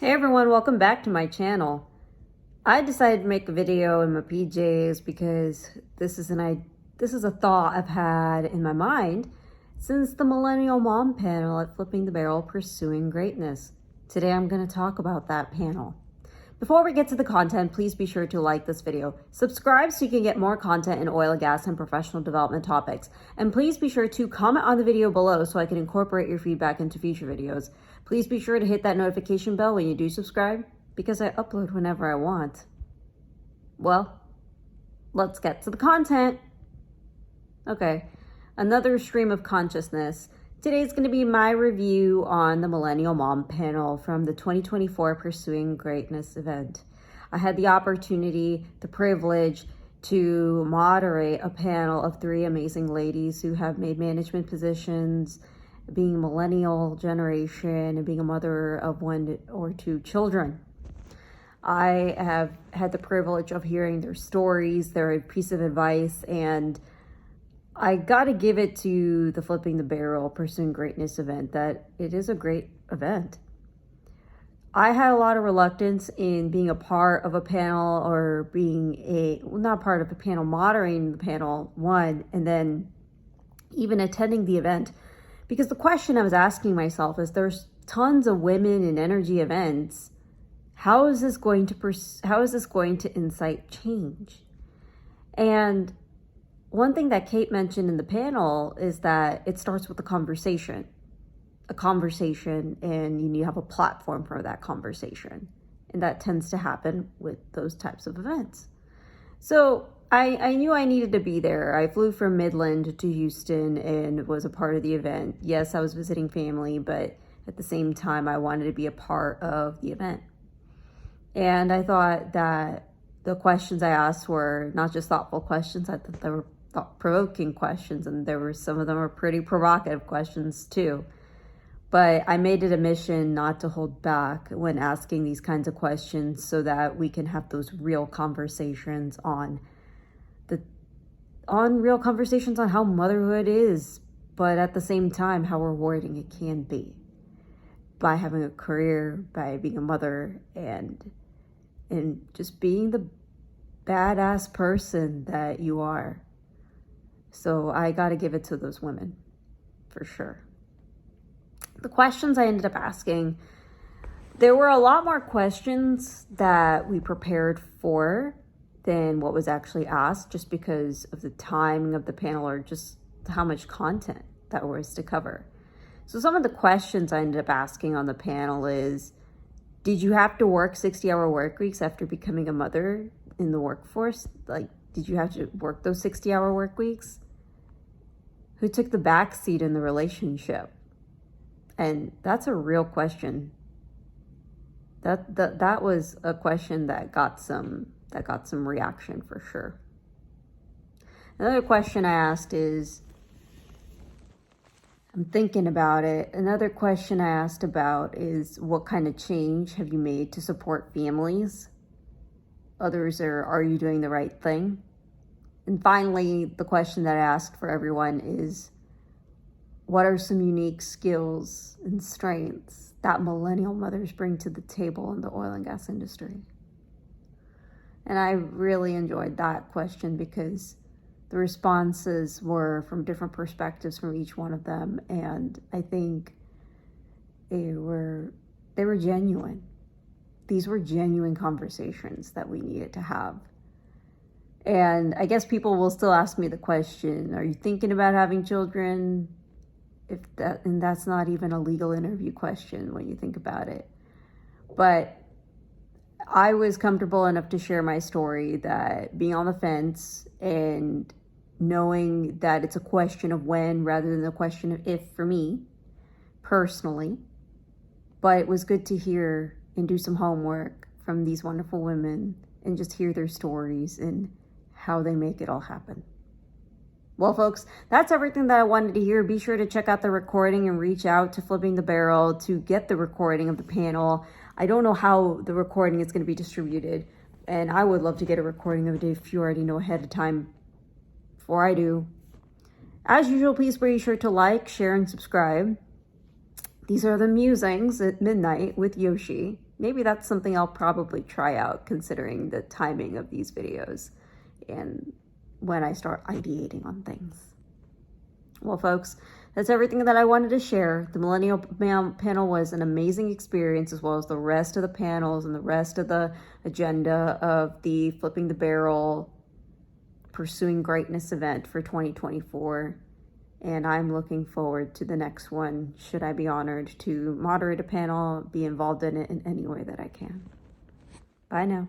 Hey everyone, welcome back to my channel. I decided to make a video in my PJs because this is a thought I've had in my mind since the Millennial Mom panel at Flipping the Barrel Pursuing Greatness. Today I'm going to talk about that panel. Before we get to the content, please be sure to like this video, subscribe so you can get more content in oil, gas, and professional development topics, and please be sure to comment on the video below so I can incorporate your feedback into future videos. Please be sure to hit that notification bell when you do subscribe, because I upload whenever I want. Well, let's get to the content. Okay, another stream of consciousness. Today's going to be my review on the Millennial Mom panel from the 2024 Pursuing Greatness event. I had the opportunity, the privilege to moderate a panel of three amazing ladies who have made management positions, being millennial generation, and being a mother of 1 or 2 children. I have had the privilege of hearing their stories, their piece of advice, and I got to give it to the Flipping the Barrel Pursuing Greatness event that it is a great event. I had a lot of reluctance in being a part of a panel or not part of a panel, moderating the panel one, and then even attending the event. Because the question I was asking myself is, there's tons of women in energy events. How is this going to incite change? And one thing that Kate mentioned in the panel is that it starts with a conversation, and you need to have a platform for that conversation. And that tends to happen with those types of events. So I knew I needed to be there. I flew from Midland to Houston and was a part of the event. Yes, I was visiting family, but at the same time, I wanted to be a part of the event. And I thought that the questions I asked were not just thoughtful questions. I thought they were thought-provoking questions, and some of them were pretty provocative questions too. But I made it a mission not to hold back when asking these kinds of questions so that we can have those real conversations on how motherhood is, but at the same time, how rewarding it can be by having a career, by being a mother, and just being the badass person that you are. So I got to give it to those women, for sure. The questions I ended up asking, there were a lot more questions that we prepared for than what was actually asked, just because of the timing of the panel or just how much content that was to cover. So some of the questions I ended up asking on the panel is, did you have to work 60-hour work weeks after becoming a mother in the workforce? Like, did you have to work those 60-hour work weeks? Who took the back seat in the relationship? And that's a real question. That was a question that got some reaction for sure. Another question I asked is, I'm thinking about it. Another question I asked about is, what kind of change have you made to support families? Others are you doing the right thing? And finally, the question that I asked for everyone is, what are some unique skills and strengths that millennial mothers bring to the table in the oil and gas industry? And I really enjoyed that question because the responses were from different perspectives from each one of them. And I think they were genuine. These were genuine conversations that we needed to have. And I guess people will still ask me the question, are you thinking about having children? And that's not even a legal interview question when you think about it. But I was comfortable enough to share my story, that being on the fence and knowing that it's a question of when rather than a question of if for me personally. But it was good to hear and do some homework from these wonderful women and just hear their stories and how they make it all happen. Well, folks, that's everything that I wanted to hear. Be sure to check out the recording and reach out to Flipping the Barrel to get the recording of the panel. I don't know how the recording is going to be distributed, and I would love to get a recording of it if you already know ahead of time before I do. As usual, please be sure to like, share, and subscribe. These are the musings at midnight with Yoshi. Maybe that's something I'll probably try out considering the timing of these videos and when I start ideating on things. Well, folks, that's everything that I wanted to share. The Millennial Mom panel was an amazing experience, as well as the rest of the panels and the rest of the agenda of the Flipping the Barrel Pursuing Greatness event for 2024. And I'm looking forward to the next one, should I be honored to moderate a panel, be involved in it in any way that I can. Bye now.